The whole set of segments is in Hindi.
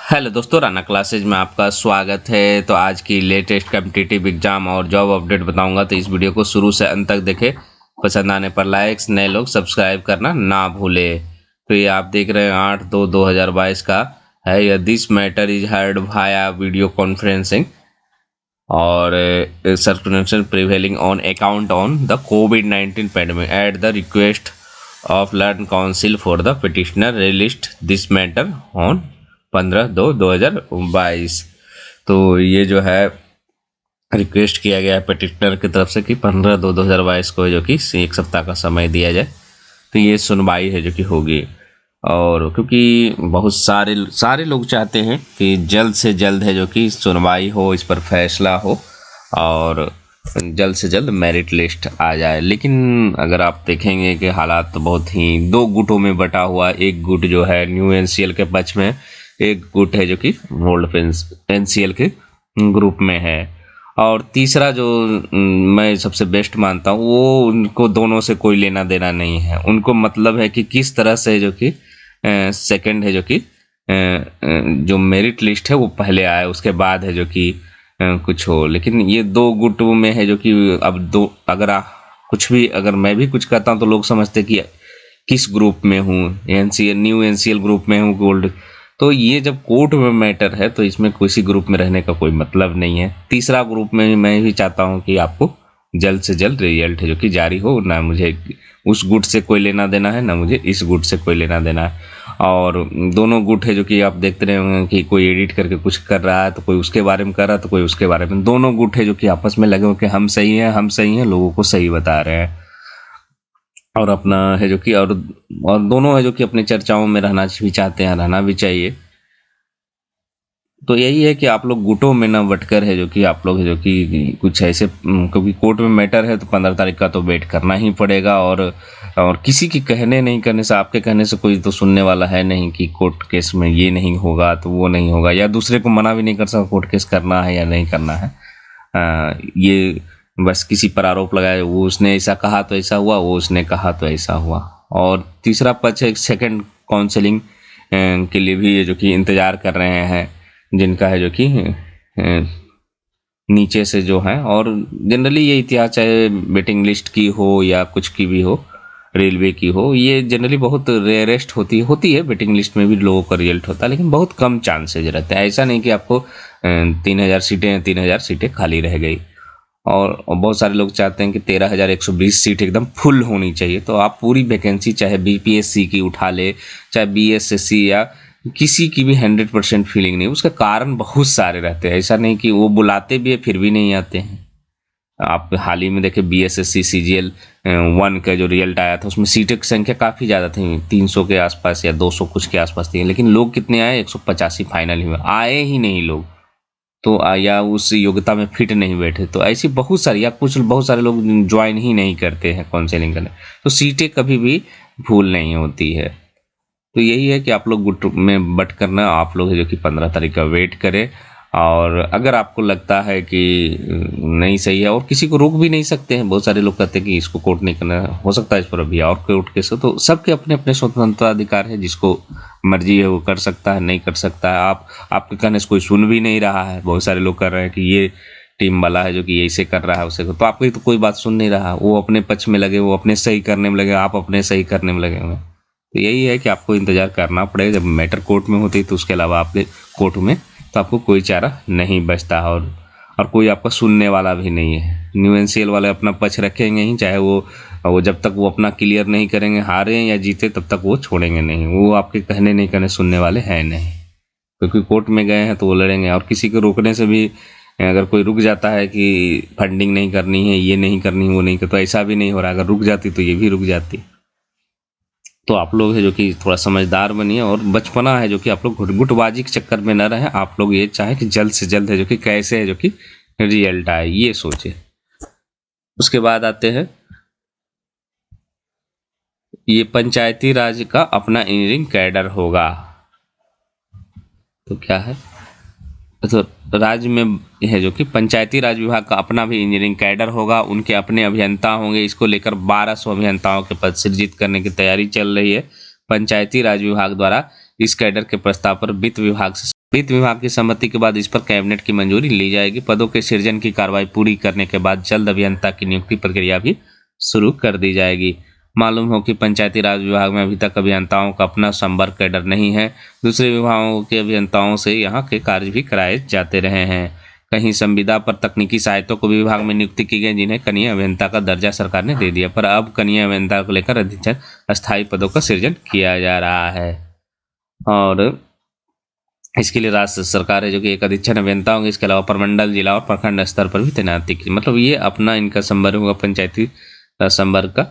हेलो दोस्तों, राना क्लासेज में आपका स्वागत है। तो आज की लेटेस्ट कॉम्पिटिटिव एग्जाम और जॉब अपडेट बताऊंगा, तो इस वीडियो को शुरू से अंत तक देखें। पसंद आने पर लाइक्स, नए लोग सब्सक्राइब करना ना भूले। तो ये आप देख रहे हैं 8/2/2022 का है। यह this matter is heard via video conferencing और circulation prevailing on account on the कोविड-19 pandemic at the request of learn counsel for the petitioner released this matter on 15/2/2022। तो ये जो है रिक्वेस्ट किया गया है पिटिशनर की तरफ से कि 15/2/2022 को जो कि 1 सप्ताह का समय दिया जाए। तो ये सुनवाई है जो कि होगी, और क्योंकि बहुत सारे लोग चाहते हैं कि जल्द से जल्द है जो कि सुनवाई हो, इस पर फैसला हो और जल्द से जल्द मेरिट लिस्ट आ जाए। लेकिन अगर आप देखेंगे कि हालात तो बहुत ही दो गुटों में बटा हुआ। एक गुट जो है न्यू एनसीएल के पक्ष में, एक गुट है जो कि ओल्ड एनसीएल के ग्रुप में है, और तीसरा जो मैं सबसे बेस्ट मानता हूँ वो उनको दोनों से कोई लेना देना नहीं है। उनको मतलब है कि किस तरह से जो कि सेकंड है जो कि जो मेरिट लिस्ट है वो पहले आए, उसके बाद है जो कि कुछ हो। लेकिन ये दो गुटों में है जो कि अब दो कुछ भी अगर मैं भी कुछ कहता हूँ तो लोग समझते कि किस ग्रुप में हूँ, एनसीएल न्यू एनसीएल ग्रुप में हूँ गोल्ड। तो ये जब कोर्ट में मैटर है तो इसमें किसी ग्रुप में रहने का कोई मतलब नहीं है। तीसरा ग्रुप में मैं भी चाहता हूँ कि आपको जल्द से जल्द रिजल्ट है जो कि जारी हो। ना मुझे उस गुट से कोई लेना देना है, ना मुझे इस गुट से कोई लेना देना है। और दोनों गुट है जो कि आप देखते रहे होंगे कि कोई एडिट करके कुछ कर रहा है तो कोई उसके बारे में कर रहा है तो कोई उसके बारे में। दोनों गुट है जो कि आपस में लगे हो कि हम सही हैं, लोगों को सही बता रहे हैं और अपना है जो कि और दोनों है जो कि अपनी चर्चाओं में रहना भी चाहते हैं, रहना भी चाहिए। तो यही है कि आप लोग गुटों में ना बटकर है जो कि आप लोग है जो कि कुछ ऐसे, क्योंकि कोर्ट में मैटर है तो 15 तारीख का तो वेट करना ही पड़ेगा। और किसी की कहने नहीं करने से, आपके कहने से कोई तो सुनने वाला है नहीं कि कोर्ट केस में ये नहीं होगा तो वो नहीं होगा, या दूसरे को मना भी नहीं कर सकता कोर्ट केस करना है या नहीं करना है। ये बस किसी पर आरोप लगाए, वो उसने ऐसा कहा तो ऐसा हुआ, वो उसने कहा तो ऐसा हुआ। और तीसरा पक्ष एक सेकंड काउंसलिंग के लिए भी जो कि इंतजार कर रहे हैं, जिनका है जो कि नीचे से जो है। और जनरली ये इतिहास चाहे वेटिंग लिस्ट की हो या कुछ की भी हो, रेलवे की हो, ये जनरली बहुत रेयरेस्ट होती है। वेटिंग लिस्ट में भी लोगों का रिजल्ट होता है, लेकिन बहुत कम चांसेज रहते हैं। ऐसा नहीं कि आपको 3,000 सीटें खाली रह गई। और बहुत सारे लोग चाहते हैं कि 13,120 सीट एकदम फुल होनी चाहिए। तो आप पूरी वैकेंसी चाहे बीपीएससी की उठा ले, चाहे बीएसएससी या किसी की भी 100% फीलिंग नहीं। उसका कारण बहुत सारे रहते हैं। ऐसा नहीं कि वो बुलाते भी है फिर भी नहीं आते हैं। आप हाल ही में देखे बीएसएससी सीजीएल 1 का जो रिजल्ट आया था, उसमें सीटें की संख्या काफ़ी ज़्यादा थी, 300 के आसपास या 200 कुछ के आसपास थी। लेकिन लोग कितने आए? 185 फाइनल ही में आए ही नहीं लोग। तो या उस योग्यता में फिट नहीं बैठे। तो ऐसी बहुत सारी, या कुछ बहुत सारे लोग ज्वाइन ही नहीं करते हैं काउंसलिंग करने। तो सीटें कभी भी भूल नहीं होती है। तो यही है कि आप लोग गुट में बट करना, आप लोग जो कि 15 तारीख का वेट करें। और अगर आपको लगता है कि नहीं सही है, और किसी को रोक भी नहीं सकते हैं, बहुत सारे लोग कहते हैं कि इसको कोर्ट नहीं करना, हो सकता है इस पर अभी और कोर्ट केस हो। तो सबके अपने अपने स्वतंत्रता अधिकार है, जिसको मर्जी है वो कर सकता है, नहीं कर सकता है। आपके कहने से कोई सुन भी नहीं रहा है। बहुत सारे लोग कर रहे हैं कि ये टीम वाला है जो कि ऐसे कर रहा है उसे, तो आपकी तो कोई बात सुन नहीं रहा। वो अपने पक्ष में लगे, वो अपने सही करने में लगे, आप अपने सही करने में लगे हुए। तो यही है कि आपको इंतजार करना पड़ेगा। जब मैटर कोर्ट में होती है तो उसके अलावा आपके कोर्ट में तो आपको कोई चारा नहीं बचता, और कोई आपका सुनने वाला भी नहीं है। न्यू एनसीएल वाले अपना पक्ष रखेंगे ही, चाहे वो जब तक वो अपना क्लियर नहीं करेंगे, हारे या जीते, तब तक वो छोड़ेंगे नहीं। वो आपके कहने नहीं कहने सुनने वाले हैं नहीं, क्योंकि कोर्ट में गए हैं तो वो लड़ेंगे। और किसी को रोकने से भी अगर कोई रुक जाता है कि फंडिंग नहीं करनी है, ये नहीं करनी, वो नहीं कर, तो ऐसा भी नहीं हो रहा। अगर रुक जाती तो ये भी रुक जाती। तो आप लोग है जो कि थोड़ा समझदार बनिए, और बचपना है जो कि आप लोग गुटबाजी के चक्कर में न रहे। आप लोग ये चाहें कि जल्द से जल्द है जो कि कैसे है जो कि रिजल्ट आए, ये सोचे। उसके बाद आते हैं, ये पंचायती राज का अपना इंजीनियरिंग कैडर होगा। तो क्या है, तो राज्य में है जो कि पंचायती राज विभाग का अपना भी इंजीनियरिंग कैडर होगा। उनके अपने अभियंता होंगे। इसको लेकर 1200 अभियंताओं के पद सृजित करने की तैयारी चल रही है। पंचायती राज विभाग द्वारा इस कैडर के प्रस्ताव पर वित्त विभाग से वित्त विभाग की सहमति के बाद इस पर कैबिनेट की मंजूरी ली जाएगी। पदों के सृजन की कार्रवाई पूरी करने के बाद जल्द अभियंता की नियुक्ति प्रक्रिया भी शुरू कर दी जाएगी। मालूम हो कि पंचायती राज विभाग में अभी तक अभियंताओं का अपना संवर्ग कैडर नहीं है। दूसरे विभागों के अभियंताओं से यहाँ के कार्य भी कराए जाते रहे हैं। कहीं संविदा पर तकनीकी सहायकों को विभाग में नियुक्ति की गई, जिन्हें कनीय अभियंता का दर्जा सरकार ने दे दिया, पर अब कनीय अभियंता को लेकर अधिकतर अस्थायी पदों का सृजन किया जा रहा है। और इसके लिए राज्य सरकार है जो कि एक अधीक्षण अभियंता होंगे। इसके अलावा प्रमंडल, जिला और प्रखंड स्तर पर भी तैनाती की। मतलब ये अपना इनका संवर्ग होगा, पंचायती संवर्ग का।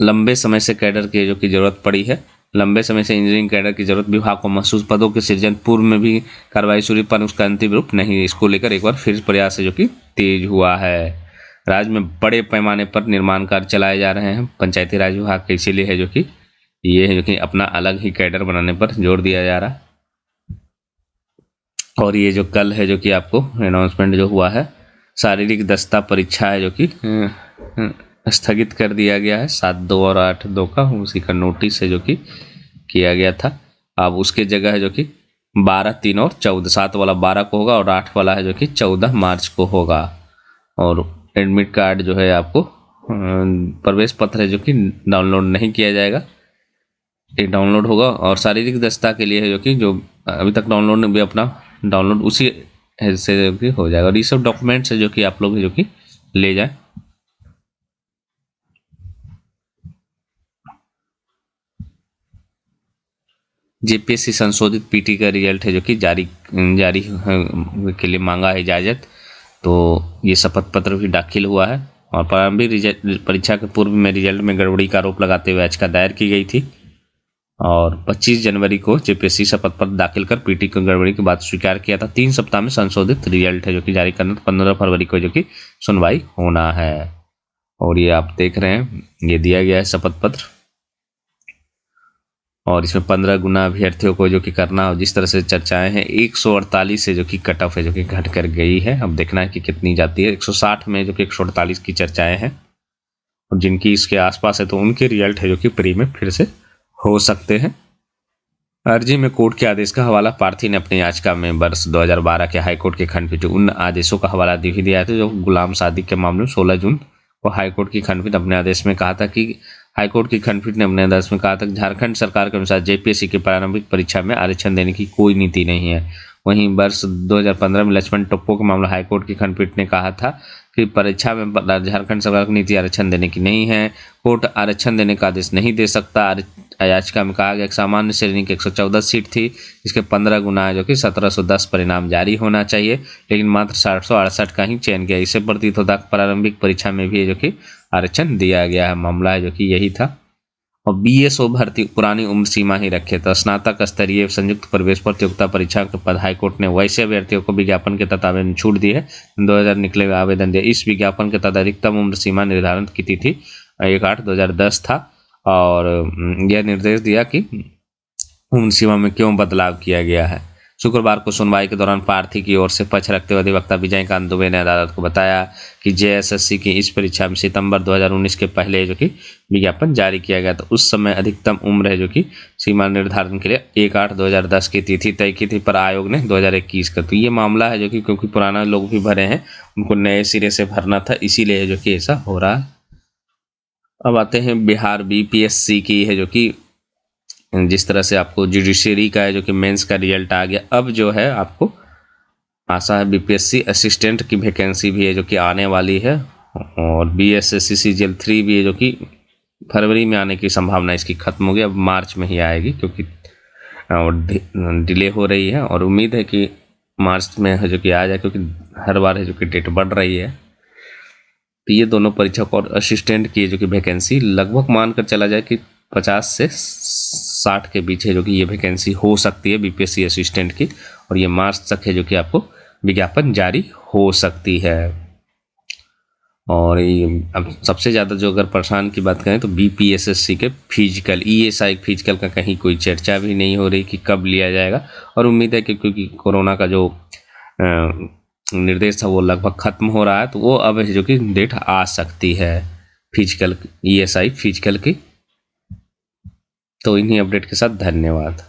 लंबे समय से कैडर की जो कि जरूरत पड़ी है, लंबे समय से इंजीनियरिंग कैडर की जरूरत विभाग को महसूस। पदों के सृजन पूर्व में भी कार्रवाई शुरू, पर उसका अंतिम रूप नहीं। इसको लेकर एक बार फिर प्रयास है जो कि तेज हुआ है। राज्य में बड़े पैमाने पर निर्माण कार्य चलाए जा रहे हैं पंचायती राज विभाग के, इसीलिए है जो कि ये है जो कि अपना अलग ही कैडर बनाने पर जोर दिया जा रहा है। और ये जो कल है जो कि आपको अनाउंसमेंट जो हुआ है, शारीरिक दक्षता परीक्षा है जो कि स्थगित कर दिया गया है 7/2 और 8/2 का, उसी का नोटिस है जो कि किया गया था। अब उसके जगह है जो कि 12, 3 और 14, 7 वाला 12 को होगा और 8 वाला है जो कि 14 मार्च को होगा। और एडमिट कार्ड जो है आपको प्रवेश पत्र है जो कि डाउनलोड नहीं किया जाएगा, ये डाउनलोड होगा। और शारीरिक दक्षता के लिए है जो कि जो अभी तक डाउनलोड ने भी अपना डाउनलोड उसी से जो कि हो जाएगा। और ये सब डॉक्यूमेंट्स है जो कि आप लोग जो कि ले जाएं। जेपीएससी संशोधित पीटी का रिजल्ट है जो कि जारी के लिए मांगा है इजाज़त। तो ये शपथ पत्र भी दाखिल हुआ है। और प्रारंभिक परीक्षा के पूर्व में रिजल्ट में गड़बड़ी का आरोप लगाते हुए याचिका दायर की गई थी। और 25 जनवरी को जेपीएससी शपथ पत्र दाखिल कर पीटी को गड़बड़ी की बात स्वीकार किया था। 3 सप्ताह में संशोधित रिजल्ट है जो कि जारी करना, 15 फरवरी को जो कि सुनवाई होना है। और ये आप देख रहे हैं, ये दिया गया है शपथ पत्र। और इसमें 15 गुना अभ्यर्थियों को जो कि करना, और जिस तरह से चर्चाएं हैं 148 से जो कि कट ऑफ है जो कि घट कर गई है। अब देखना है कि कितनी जाती है। 160 में जो कि 148 की चर्चाएं हैं। और जिनकी इसके आसपास है तो उनके रिजल्ट है जो कि प्री में फिर से हो सकते हैं। अर्जी में कोर्ट के आदेश का हवाला। पार्थी ने अपनी याचिका में वर्ष 2012 के हाईकोर्ट के खंडपीठ उन आदेशों का हवाला भी दिया था जो गुलाम सादिक के मामले में 16 जून को हाईकोर्ट की खंडपीठ अपने आदेश में कहा था कि हाईकोर्ट की खंडपीठ ने अपने आदेश में कहा था कि झारखंड सरकार के अनुसार जेपीएससी की प्रारंभिक परीक्षा में आरक्षण देने की कोई नीति नहीं है। वहीं वर्ष 2015 में लक्ष्मण टप्पो के मामले हाईकोर्ट की खंडपीठ ने कहा था कि परीक्षा में झारखंड सरकार की नीति आरक्षण देने की नहीं है। कोर्ट आरक्षण देने का आदेश नहीं दे सकता। याचिका में कहा गया कि सामान्य श्रेणी की 114 सीट थी, इसके 15 गुना है जो कि 1710 परिणाम जारी होना चाहिए, लेकिन मात्र 768 का ही चयन किया। इससे प्रतीत होता प्रारंभिक परीक्षा में भी है जो कि आरक्षण दिया गया है। मामला है जो कि यही था। और बीएसओ भर्ती पुरानी उम्र सीमा ही रखे था। स्नातक स्तरीय संयुक्त प्रवेश प्रतियोगिता परीक्षा के पद हाईकोर्ट ने वैसे अभ्यर्थियों को विज्ञापन के तहत आवेदन छूट दी है। 2000 निकले हुए आवेदन दिए। इस विज्ञापन के तहत अधिकतम उम्र सीमा निर्धारण की तिथि 1/8/2010 था। और यह निर्देश दिया कि उम्र सीमा में क्यों बदलाव किया गया है। शुक्रवार को सुनवाई के दौरान प्रार्थी की ओर से पक्ष रखते हुए अधिवक्ता विजयकांत दुबे ने अदालत को बताया कि जेएसएससी की इस परीक्षा में सितंबर 2019 के पहले जो कि विज्ञापन जारी किया गया था। उस समय अधिकतम उम्र है जो कि सीमा निर्धारण के लिए 1/8/2010 की तिथि तय की थी, पर आयोग ने 2021 का। तो ये मामला है जो कि क्योंकि पुराना लोग भी भरे हैं, उनको नए सिरे से भरना था, इसीलिए जो कि ऐसा हो रहा है। अब आते हैं बिहार बीपीएससी की है जो कि जिस तरह से आपको जुडिशरी का है जो कि मेंस का रिजल्ट आ गया। अब जो है आपको आशा है बीपीएससी असिस्टेंट की वैकेंसी भी है जो कि आने वाली है। और बीएसएससी सीजीएल 3 भी है जो कि फरवरी में आने की संभावना इसकी खत्म हो गई, अब मार्च में ही आएगी क्योंकि डिले हो रही है। और उम्मीद है कि मार्च में है जो कि आ जाए, क्योंकि हर बार है जो कि डेट बढ़ रही है। तो ये दोनों परीक्षक और असिस्टेंट की जो कि वैकेंसी लगभग मानकर चला जाए कि 50 से 60 के बीच है जो कि ये वैकेंसी हो सकती है बीपीएससी असिस्टेंट की। और ये मार्च तक है जो कि आपको विज्ञापन जारी हो सकती है। और ये अब सबसे ज़्यादा जो अगर परेशान की बात करें तो बीपीएसएससी के फिजिकल ईएसआई फिजिकल का कहीं कोई चर्चा भी नहीं हो रही कि कब लिया जाएगा। और उम्मीद है कि क्योंकि कोरोना का जो निर्देश था वो लगभग खत्म हो रहा है, तो वो अब जो कि डेट आ सकती है फिजिकल ईएसआई फिजिकल की। तो इन्हीं अपडेट के साथ धन्यवाद।